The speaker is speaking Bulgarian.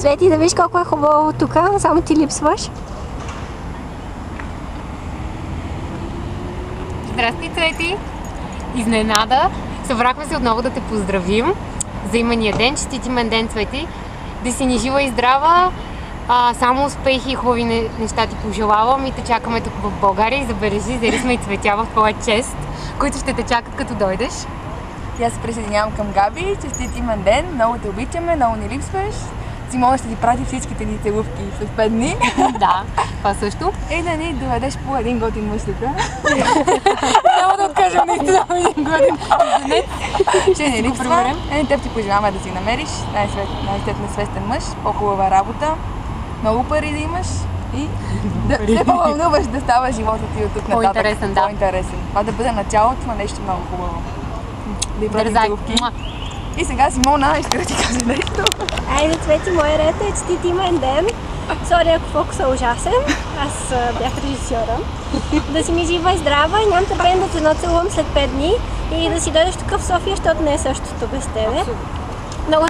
Цвети, да виж колко е хубаво тук, само ти липсваш. Здрасти, Цвети! Изненада! Събрахме се отново да те поздравим за имения ден. Честит имен ден, Цвети! Да си ни жива и здрава! Само успехи и хубави неща ти пожелавам и те чакаме тук в България. И забележи, взели сме и цветя в твоя чест, които ще те чакат като дойдеш. И аз се присъединявам към Габи. Честит имен ден! Много те обичаме, много ни липсваш. Симона ще ти прати всичките ни целувки след 5 дни. Да, това също. И да ни доведеш по един готин мъж тук. Няма да откажем наистина един годин. Ще ни липсва. Теб ти пожелаваме да си намериш най-сетне свестен мъж, по-хубава работа, много пари да имаш и да се по-вълнуваш да става живота ти от тук нататък. По-интересен, да. По-интересен. Това да бъде началото на нещо много хубаво. Да пратим целувки. И сега Симона иска да ти каже нещо. Айде, Цвети, мой ред е честит имен ден. Сори, ако фокусът е ужасен. Аз бях режисьора. Да си ми жива и здрава и нямам търпение да те нацелувам след 5 дни и да си дойдеш тук в София, защото не е същото без тебе. Много